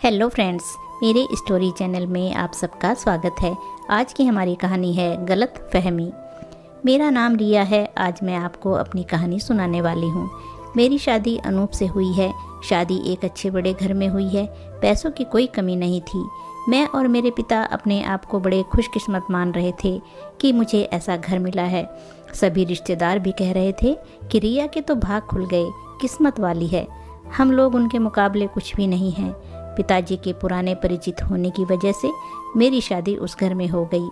Hello friends, मेरे story channel में आप सबका स्वागत है। आज की हमारी कहानी है गलत फहमी। मेरा नाम रिया है। आज मैं आपको अपनी कहानी सुनाने वाली हूँ। मेरी शादी अनूप से हुई है। शादी एक अच्छे बड़े घर में हुई है। पैसों की कोई कमी नहीं थी। मैं और मेरे पिता अपने आप को बड़े खुशकिस्मत मान रहे थे कि मुझे ऐसा घर मिला है। सभी रिश्तेदार भी कह रहे थे कि रिया के तो भाग खुल गए, किस्मत वाली है। हम लोग उनके मुकाबले कुछ भी नहीं हैं। पिताजी के पुराने परिचित होने की वजह से मेरी शादी उस घर में हो गई।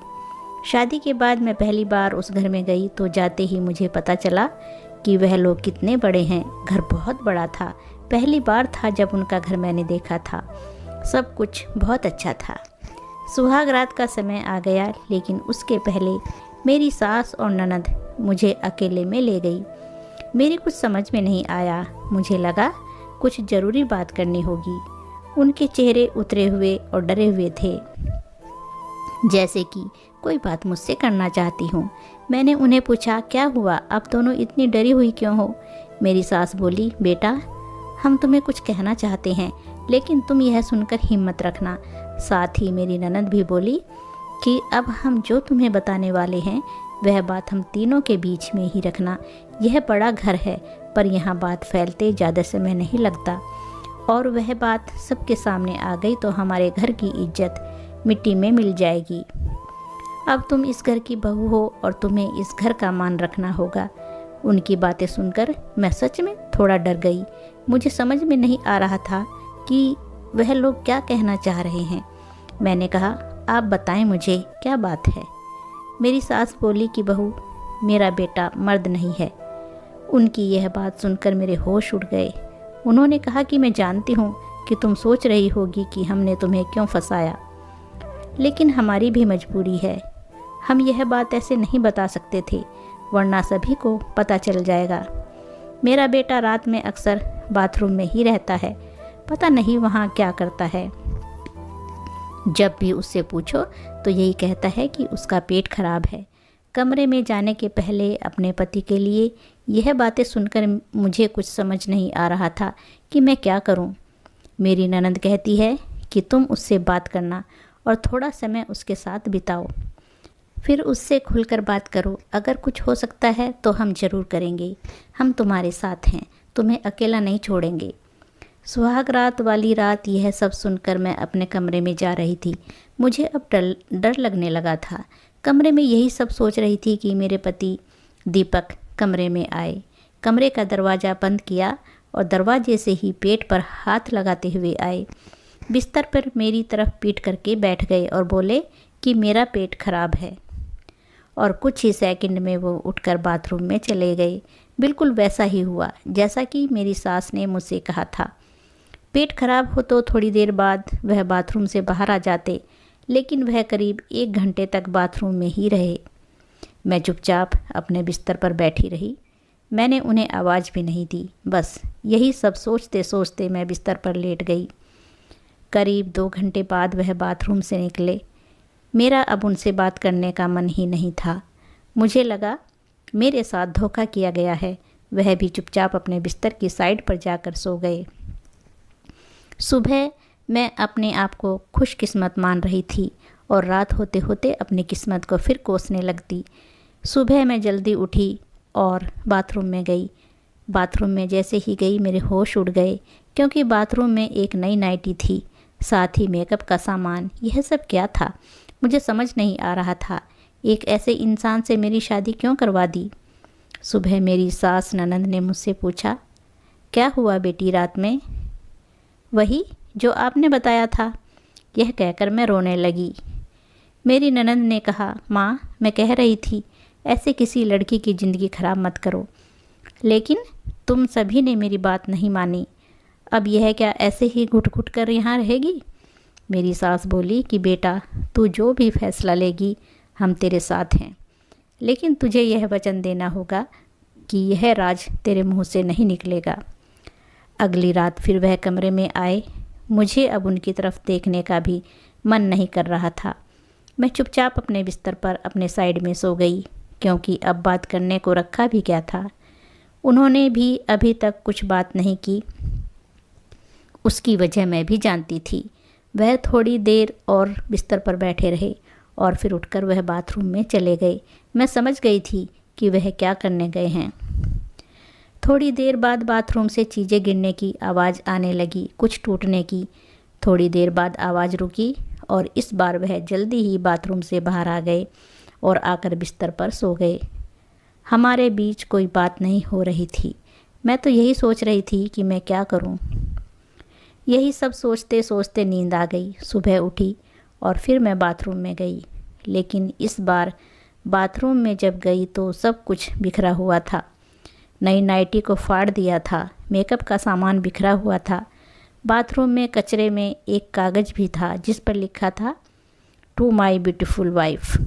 शादी के बाद मैं पहली बार उस घर में गई तो जाते ही मुझे पता चला कि वह लोग कितने बड़े हैं। घर बहुत बड़ा था। पहली बार था जब उनका घर मैंने देखा था। सब कुछ बहुत अच्छा था। सुहाग रात का समय आ गया, लेकिन उसके पहले मेरी सास और ननद मुझे अकेले में ले गई। मेरी कुछ समझ में नहीं आया। मुझे लगा कुछ ज़रूरी बात करनी होगी। उनके चेहरे उतरे हुए और डरे हुए थे, जैसे कि कोई बात मुझसे करना चाहती हूँ। मैंने उन्हें पूछा, क्या हुआ, आप दोनों इतनी डरी हुई क्यों हो? मेरी सास बोली, बेटा, हम तुम्हें कुछ कहना चाहते हैं, लेकिन तुम यह सुनकर हिम्मत रखना। साथ ही मेरी ननद भी बोली कि अब हम जो तुम्हें बताने वाले हैं वह बात हम तीनों के बीच में ही रखना। यह बड़ा घर है, पर यहाँ बात फैलते ज़्यादा समय नहीं लगता, और वह बात सबके सामने आ गई तो हमारे घर की इज्जत मिट्टी में मिल जाएगी। अब तुम इस घर की बहू हो और तुम्हें इस घर का मान रखना होगा। उनकी बातें सुनकर मैं सच में थोड़ा डर गई। मुझे समझ में नहीं आ रहा था कि वह लोग क्या कहना चाह रहे हैं। मैंने कहा, आप बताएं मुझे क्या बात है। मेरी सास बोली कि बहू, मेरा बेटा मर्द नहीं है। उनकी यह बात सुनकर मेरे होश उड़ गए। उन्होंने कहा कि मैं जानती हूँ कि तुम सोच रही होगी कि हमने तुम्हें क्यों फंसाया, लेकिन हमारी भी मजबूरी है। हम यह बात ऐसे नहीं बता सकते थे, वरना सभी को पता चल जाएगा। मेरा बेटा रात में अक्सर बाथरूम में ही रहता है। पता नहीं वहाँ क्या करता है। जब भी उससे पूछो तो यही कहता है कि उसका पेट खराब है। कमरे में जाने के पहले अपने पति के लिए यह बातें सुनकर मुझे कुछ समझ नहीं आ रहा था कि मैं क्या करूं। मेरी ननद कहती है कि तुम उससे बात करना और थोड़ा समय उसके साथ बिताओ, फिर उससे खुलकर बात करो। अगर कुछ हो सकता है तो हम ज़रूर करेंगे। हम तुम्हारे साथ हैं, तुम्हें अकेला नहीं छोड़ेंगे। सुहाग रात वाली रात यह सब सुनकर मैं अपने कमरे में जा रही थी। मुझे अब डर लगने लगा था। कमरे में यही सब सोच रही थी कि मेरे पति दीपक कमरे में आए। कमरे का दरवाज़ा बंद किया और दरवाजे से ही पेट पर हाथ लगाते हुए आए। बिस्तर पर मेरी तरफ पीट करके बैठ गए और बोले कि मेरा पेट खराब है, और कुछ ही सेकंड में वो उठकर बाथरूम में चले गए। बिल्कुल वैसा ही हुआ जैसा कि मेरी सास ने मुझसे कहा था। पेट खराब हो तो थोड़ी देर बाद वह बाथरूम से बाहर आ जाते, लेकिन वह करीब 1 घंटे तक बाथरूम में ही रहे। मैं चुपचाप अपने बिस्तर पर बैठी रही। मैंने उन्हें आवाज़ भी नहीं दी। बस यही सब सोचते सोचते मैं बिस्तर पर लेट गई। करीब 2 घंटे बाद वह बाथरूम से निकले। मेरा अब उनसे बात करने का मन ही नहीं था। मुझे लगा मेरे साथ धोखा किया गया है। वह भी चुपचाप अपने बिस्तर की साइड पर जाकर सो गए। सुबह मैं अपने आप को खुशकिस्मत मान रही थी और रात होते होते अपनी किस्मत को फिर कोसने लगती। सुबह मैं जल्दी उठी और बाथरूम में गई। बाथरूम में जैसे ही गई मेरे होश उड़ गए, क्योंकि बाथरूम में एक नई नाइटी थी, साथ ही मेकअप का सामान। यह सब क्या था, मुझे समझ नहीं आ रहा था। एक ऐसे इंसान से मेरी शादी क्यों करवा दी? सुबह मेरी सास ननद ने मुझसे पूछा, क्या हुआ बेटी रात में? वही जो आपने बताया था। यह कहकर मैं रोने लगी। मेरी ननद ने कहा, माँ, मैं कह रही थी ऐसे किसी लड़की की ज़िंदगी ख़राब मत करो, लेकिन तुम सभी ने मेरी बात नहीं मानी। अब यह क्या ऐसे ही घुट घुट कर यहाँ रहेगी? मेरी सास बोली कि बेटा, तू जो भी फैसला लेगी हम तेरे साथ हैं, लेकिन तुझे यह वचन देना होगा कि यह राज तेरे मुँह से नहीं निकलेगा। अगली रात फिर वह कमरे में आए। मुझे अब उनकी तरफ देखने का भी मन नहीं कर रहा था। मैं चुपचाप अपने बिस्तर पर अपने साइड में सो गई, क्योंकि अब बात करने को रखा भी क्या था। उन्होंने भी अभी तक कुछ बात नहीं की। उसकी वजह मैं भी जानती थी। वह थोड़ी देर और बिस्तर पर बैठे रहे और फिर उठकर वह बाथरूम में चले गए। मैं समझ गई थी कि वह क्या करने गए हैं। थोड़ी देर बाद बाथरूम से चीज़ें गिरने की आवाज़ आने लगी, कुछ टूटने की। थोड़ी देर बाद आवाज़ रुकी और इस बार वह जल्दी ही बाथरूम से बाहर आ गए और आकर बिस्तर पर सो गए। हमारे बीच कोई बात नहीं हो रही थी। मैं तो यही सोच रही थी कि मैं क्या करूं। यही सब सोचते सोचते नींद आ गई। सुबह उठी और फिर मैं बाथरूम में गई, लेकिन इस बार बाथरूम में जब गई तो सब कुछ बिखरा हुआ था। नई नाइटी को फाड़ दिया था, मेकअप का सामान बिखरा हुआ था। बाथरूम में कचरे में एक कागज़ भी था जिस पर लिखा था, टू माई ब्यूटीफुल वाइफ।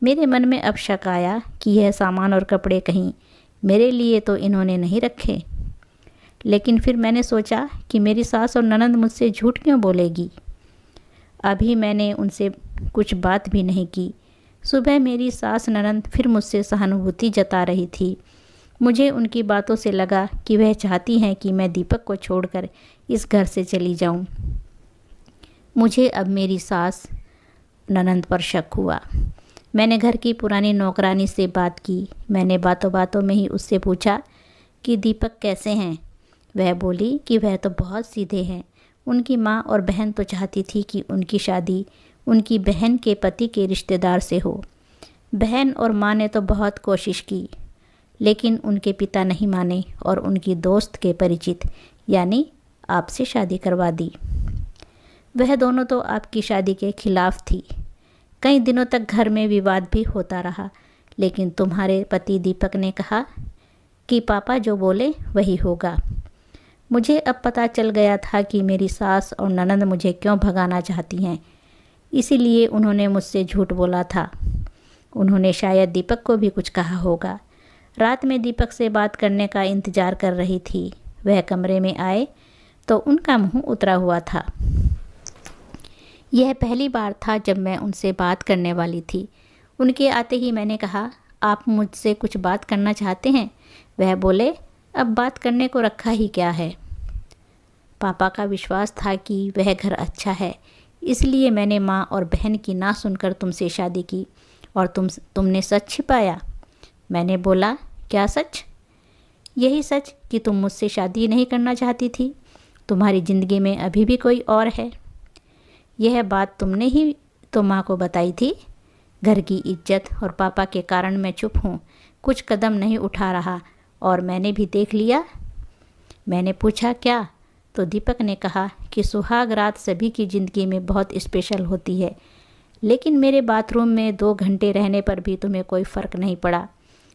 मेरे मन में अब शक आया कि यह सामान और कपड़े कहीं मेरे लिए तो इन्होंने नहीं रखे। लेकिन फिर मैंने सोचा कि मेरी सास और ननंद मुझसे झूठ क्यों बोलेगी। अभी मैंने उनसे कुछ बात भी नहीं की। सुबह मेरी सास ननंद फिर मुझसे सहानुभूति जता रही थी। मुझे उनकी बातों से लगा कि वह चाहती हैं कि मैं दीपक को छोड़कर इस घर से चली जाऊं। मुझे अब मेरी सास ननंद पर शक हुआ। मैंने घर की पुरानी नौकरानी से बात की। मैंने बातों बातों में ही उससे पूछा कि दीपक कैसे हैं। वह बोली कि वह तो बहुत सीधे हैं। उनकी माँ और बहन तो चाहती थी कि उनकी शादी उनकी बहन के पति के रिश्तेदार से हो। बहन और माँ ने तो बहुत कोशिश की, लेकिन उनके पिता नहीं माने और उनकी दोस्त के परिचित यानी आपसे शादी करवा दी। वह दोनों तो आपकी शादी के खिलाफ थी। कई दिनों तक घर में विवाद भी होता रहा, लेकिन तुम्हारे पति दीपक ने कहा कि पापा जो बोले वही होगा। मुझे अब पता चल गया था कि मेरी सास और ननंद मुझे क्यों भगाना चाहती हैं। इसीलिए उन्होंने मुझसे झूठ बोला था। उन्होंने शायद दीपक को भी कुछ कहा होगा। रात में दीपक से बात करने का इंतज़ार कर रही थी। वह कमरे में आए तो उनका मुंह उतरा हुआ था। यह पहली बार था जब मैं उनसे बात करने वाली थी। उनके आते ही मैंने कहा, आप मुझसे कुछ बात करना चाहते हैं? वह बोले, अब बात करने को रखा ही क्या है। पापा का विश्वास था कि वह घर अच्छा है, इसलिए मैंने माँ और बहन की ना सुनकर तुमसे शादी की और तुमने सच छिपाया। मैंने बोला, क्या सच? यही सच कि तुम मुझसे शादी नहीं करना चाहती थी। तुम्हारी ज़िंदगी में अभी भी कोई और है। यह बात तुमने ही तो माँ को बताई थी। घर की इज्जत और पापा के कारण मैं चुप हूँ, कुछ कदम नहीं उठा रहा और मैंने भी देख लिया। मैंने पूछा, क्या? तो दीपक ने कहा कि सुहाग रात सभी की ज़िंदगी में बहुत स्पेशल होती है, लेकिन मेरे बाथरूम में 2 घंटे रहने पर भी तुम्हें कोई फ़र्क नहीं पड़ा।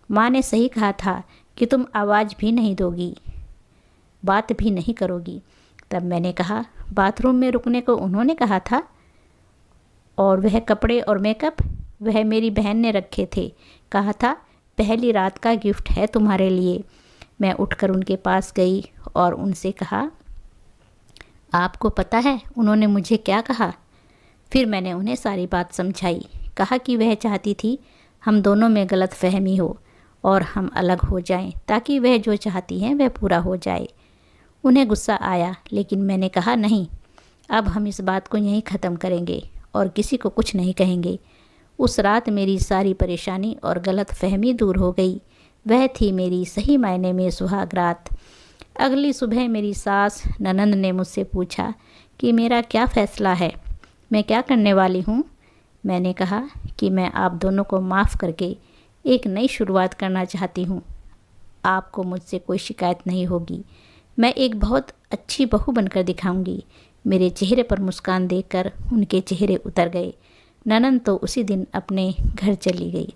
माँ ने सही कहा था कि तुम आवाज़ भी नहीं दोगी, बात भी नहीं करोगी। तब मैंने कहा, बाथरूम में रुकने को उन्होंने कहा था? और वह कपड़े और मेकअप? वह मेरी बहन ने रखे थे। कहा था, पहली रात का गिफ्ट है तुम्हारे लिए। मैं उठकर उनके पास गई और उनसे कहा, आपको पता है उन्होंने मुझे क्या कहा? फिर मैंने उन्हें सारी बात समझाई। कहा कि वह चाहती थी हम दोनों में गलत फहमी हो और हम अलग हो जाएं, ताकि वह जो चाहती हैं वह पूरा हो जाए। उन्हें गुस्सा आया, लेकिन मैंने कहा, नहीं, अब हम इस बात को यहीं ख़त्म करेंगे और किसी को कुछ नहीं कहेंगे। उस रात मेरी सारी परेशानी और गलत फहमी दूर हो गई। वह थी मेरी सही मायने में सुहाग रात। अगली सुबह मेरी सास ननंद ने मुझसे पूछा कि मेरा क्या फ़ैसला है, मैं क्या करने वाली हूँ। मैंने कहा कि मैं आप दोनों को माफ़ करके एक नई शुरुआत करना चाहती हूँ। आपको मुझसे कोई शिकायत नहीं होगी। मैं एक बहुत अच्छी बहू बनकर दिखाऊंगी। मेरे चेहरे पर मुस्कान देखकर उनके चेहरे उतर गए। ननंद तो उसी दिन अपने घर चली गई।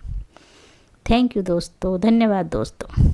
थैंक यू दोस्तों, धन्यवाद दोस्तों।